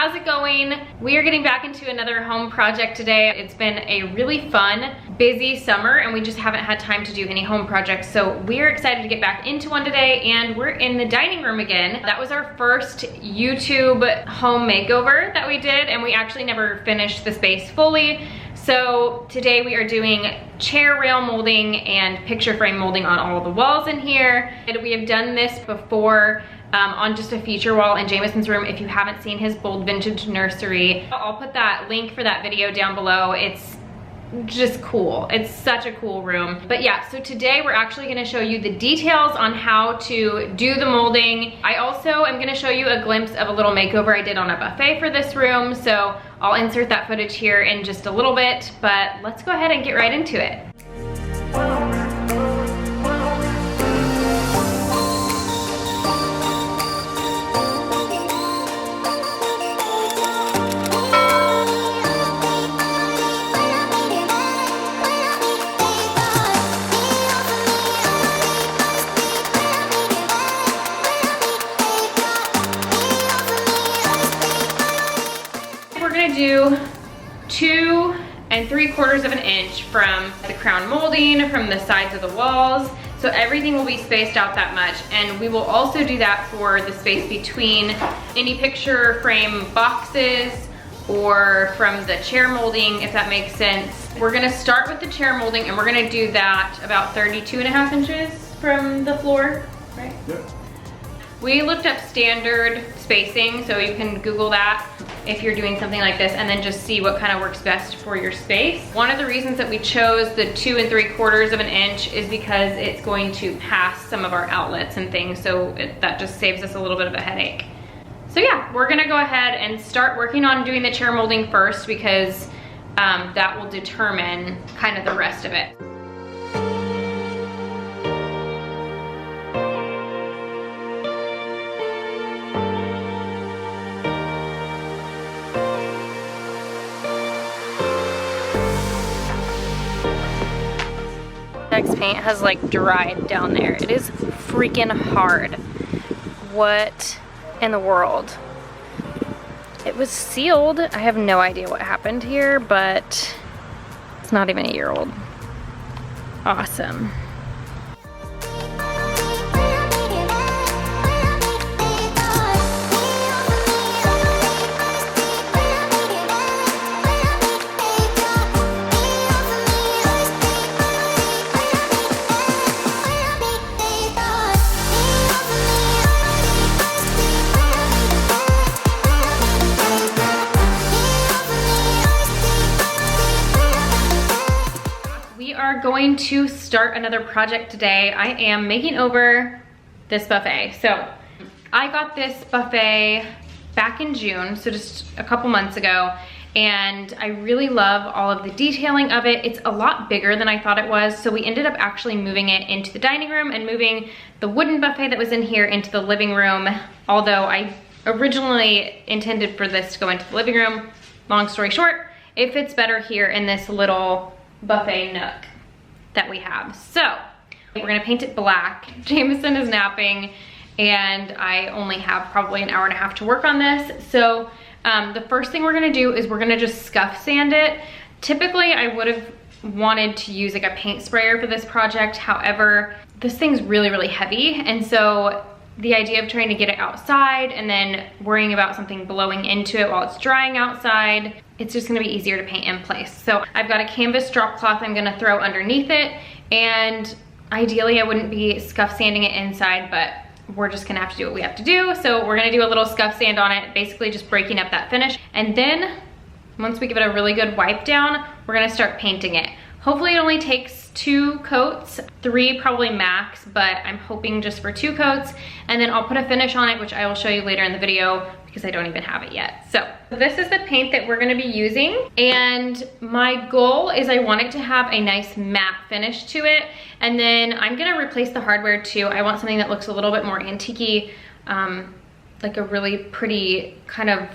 how's it going? We are getting back into another home project today. It's been a really fun, busy summer and we just haven't had time to do any home projects. So we're excited to get back into one today and we're in the dining room again. That was our first YouTube home makeover that we did and we actually never finished the space fully. So today we are doing chair rail molding and picture frame molding on all of the walls in here. And we have done this before on just a feature wall in Jameson's room. If you haven't seen his bold vintage nursery, I'll put that link for that video down below. It's just cool. It's such a cool room. But yeah, so today we're actually gonna show you the details on how to do the molding. I also am gonna show you a glimpse of a little makeover I did on a buffet for this room. So I'll insert that footage here in just a little bit, but let's go ahead and get right into it. Do 2 3/4 of an inch from the crown molding, from the sides of the walls. So everything will be spaced out that much. And we will also do that for the space between any picture frame boxes or from the chair molding, if that makes sense. We're gonna start with the chair molding and we're gonna do that about 32.5 inches from the floor, right? Yep. We looked up standard spacing, so you can Google that if you're doing something like this and then just see what kind of works best for your space. One of the reasons that we chose the 2 3/4 of an inch is because it's going to pass some of our outlets and things, so that just saves us a little bit of a headache. So yeah, we're gonna go ahead and start working on doing the chair molding first because that will determine kind of the rest of it. Paint has like dried down there. It is freaking hard. What in the world? It was sealed. I have no idea what happened here, but it's not even a year old. Awesome. Going to start another project today. I am making over this buffet. So I got this buffet back in June, so just a couple months ago, and I really love all of the detailing of it. It's a lot bigger than I thought it was, so we ended up actually moving it into the dining room and moving the wooden buffet that was in here into the living room, although I originally intended for this to go into the living room. Long story short, it fits better here in this little buffet nook that we have. So we're gonna paint it black. Jameson is napping and I only have probably an hour and a half to work on this. So the first thing we're gonna do is we're gonna just scuff sand it. Typically I would have wanted to use like a paint sprayer for this project. However, this thing's really, really heavy. And so the idea of trying to get it outside and then worrying about something blowing into it while it's drying outside, it's just gonna be easier to paint in place. So I've got a canvas drop cloth I'm gonna throw underneath it, and ideally I wouldn't be scuff sanding it inside, but we're just gonna have to do what we have to do. So we're gonna do a little scuff sand on it, basically just breaking up that finish. And then once we give it a really good wipe down, we're gonna start painting it. Hopefully it only takes 2 coats, 3 probably max, but I'm hoping just for 2 coats. And then I'll put a finish on it, which I will show you later in the video because I don't even have it yet. So this is the paint that we're gonna be using. And my goal is I want it to have a nice matte finish to it. And then I'm gonna replace the hardware too. I want something that looks a little bit more antique-y, like a really pretty kind of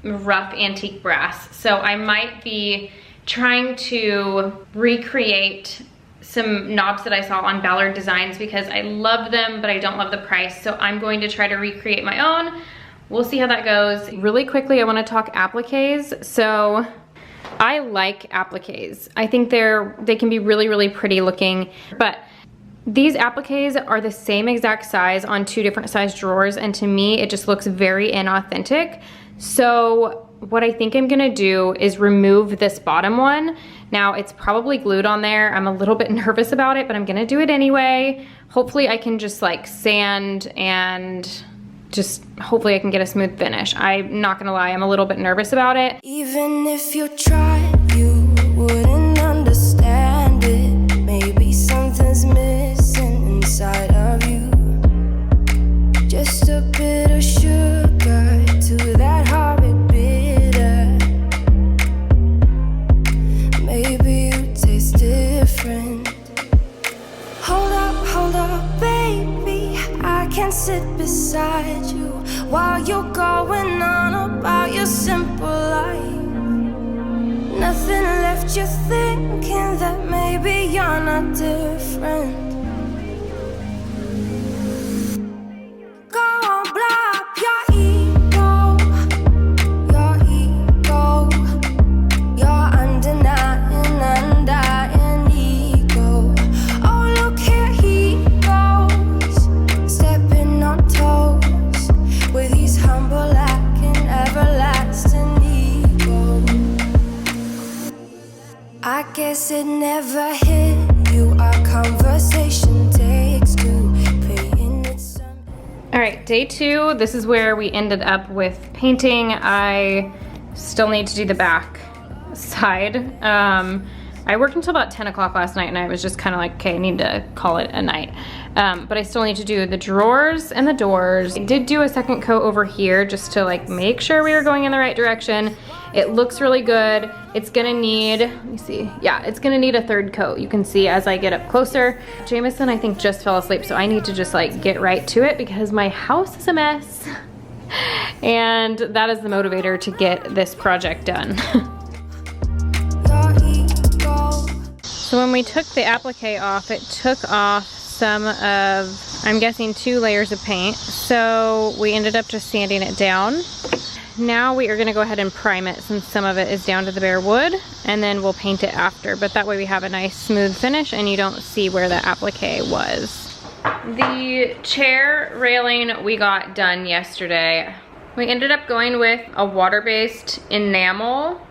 rough antique brass. So I might be trying to recreate some knobs that I saw on Ballard Designs because I love them, but I don't love the price. So I'm going to try to recreate my own we'll see how that goes. Really quickly, I wanna talk appliques. So I like appliques. I think they can be really, really pretty looking, but these appliques are the same exact size on 2 different size drawers, and to me, it just looks very inauthentic. So what I think I'm gonna do is remove this bottom one. Now, it's probably glued on there. I'm a little bit nervous about it, but I'm gonna do it anyway. Hopefully I can just like sand and just hopefully I can get a smooth finish. I'm not gonna lie, I'm a little bit nervous about it. Even if you tried, you wouldn't understand it. Maybe something's missing inside of you. Just a bit of sugar to that horrid bitter. Maybe you taste different. Hold up, baby. I can't sit beside you while you're going on about your simple life. Nothing left you thinking that maybe you're not different. Go on, blow up your ego, your undying ego. Oh, look here he goes, stepping on toes with his humble lacking everlasting ego. I guess it never hit you. Our conversation takes two, paying it some. All right, day 2, this is where we ended up with painting. I still need to do the back side. I worked until about 10 o'clock last night and I was just kind of like, okay, I need to call it a night. But I still need to do the drawers and the doors. I did do a second coat over here just to like make sure we were going in the right direction. It looks really good. It's gonna need, let me see. Yeah, it's gonna need a 3rd coat. You can see as I get up closer. Jameson, I think, just fell asleep, so I need to just like get right to it because my house is a mess. And that is the motivator to get this project done. So when we took the applique off, it took off some of, I'm guessing, 2 layers of paint. So we ended up just sanding it down. Now we are gonna go ahead and prime it since some of it is down to the bare wood, and then we'll paint it after. But that way we have a nice smooth finish and you don't see where the applique was. The chair railing we got done yesterday. We ended up going with a water-based enamel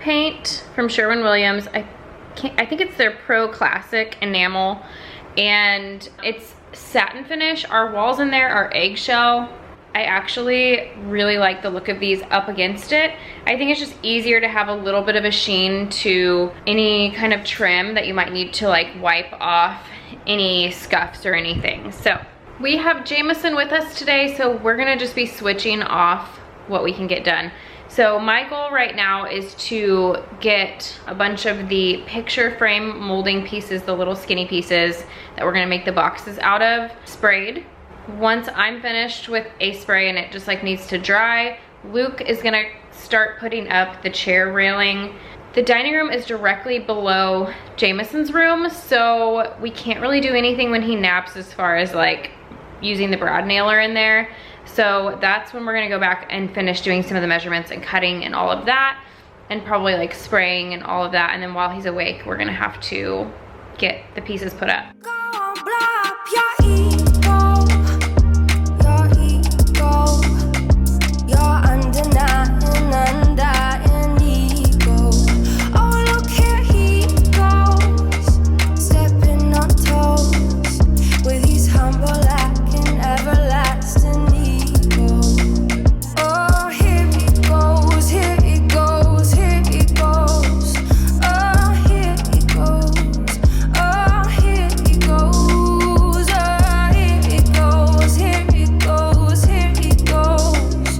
paint from Sherwin-Williams. I think it's their Pro Classic enamel, and it's satin finish. Our walls in there are eggshell. I actually really like the look of these up against it. I think it's just easier to have a little bit of a sheen to any kind of trim that you might need to like wipe off any scuffs or anything. So we have Jameson with us today, so we're gonna just be switching off what we can get done. So my goal right now is to get a bunch of the picture frame molding pieces, the little skinny pieces that we're gonna make the boxes out of, sprayed. Once I'm finished with a spray and it just like needs to dry, Luke is gonna start putting up the chair railing. The dining room is directly below Jameson's room, so we can't really do anything when he naps as far as like using the brad nailer in there. So that's when we're gonna go back and finish doing some of the measurements and cutting and all of that, and probably like spraying and all of that. And then while he's awake, we're gonna have to get the pieces put up. Go on, blow up your ego, your undying ego. Oh, look here he goes, stepping on toes with his humble lacking everlasting ego. Oh, here he goes, here he goes, here he goes. Oh, here he goes, oh, here he goes, oh, here he goes, here he goes, here he goes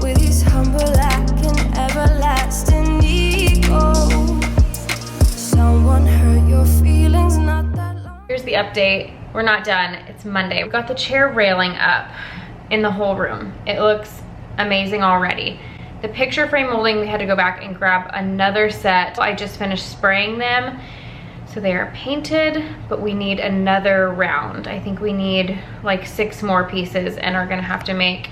with his humble lacking everlasting ego. Someone hurt your feelings not that long. Here's the update. We're not done. It's Monday. We've got the chair railing up in the whole room. It looks amazing already. The picture frame molding, we had to go back and grab another set. I just finished spraying them, so they are painted, but we need another round. I think we need like 6 more pieces and are gonna have to make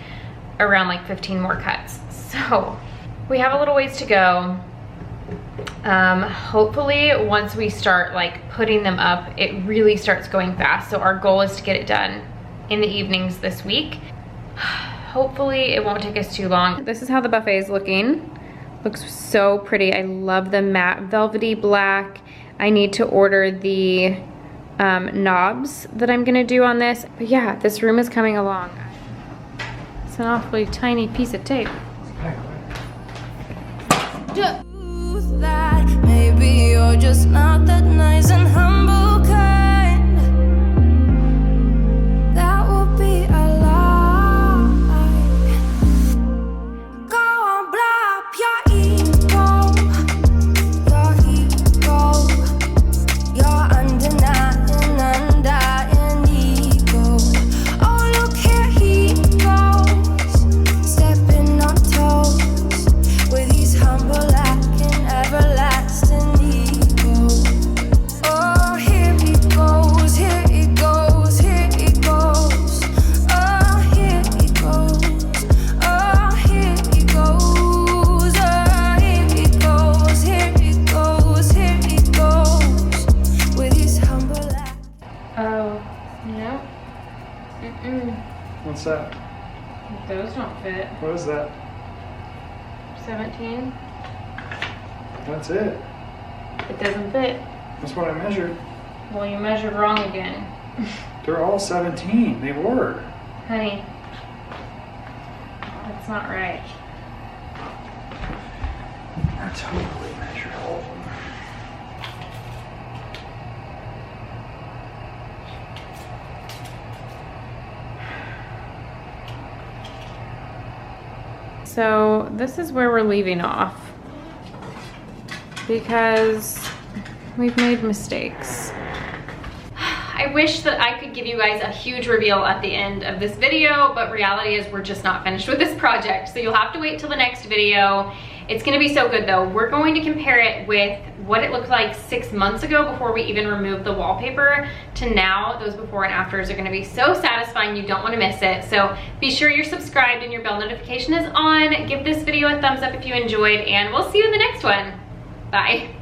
around like 15 more cuts. So we have a little ways to go. Hopefully once we start like putting them up, it really starts going fast. So our goal is to get it done in the evenings this week. Hopefully it won't take us too long. This is how the buffet is looking. Looks so pretty. I love the matte velvety black. I need to order the knobs that I'm gonna do on this. But yeah, this room is coming along. It's an awfully tiny piece of tape. That maybe you're just not that nice and humble kind. That would be a lie. Go on, blow up your ego, your undenying ego. Oh, look here he goes, stepping on toes with his humble everlasting ego. Oh, here he goes, here he goes, here he goes. Oh, here he goes, oh, here he goes. Oh, here he goes, here he goes, here he goes. With his humble act. Oh, no. What's that? Those don't fit. What is that? 17. That's it. It doesn't fit. That's what I measured. Well, you measured wrong again. They're all 17. They were. Honey, that's not right. I totally measured all of them. So this is where we're leaving off because we've made mistakes. I wish that I could give you guys a huge reveal at the end of this video, but reality is we're just not finished with this project. So you'll have to wait till the next video. It's gonna be so good though. We're going to compare it with what it looked like 6 months ago before we even removed the wallpaper to now. Those before and afters are gonna be so satisfying, you don't wanna miss it. So be sure you're subscribed and your bell notification is on. Give this video a thumbs up if you enjoyed, and we'll see you in the next one. Bye.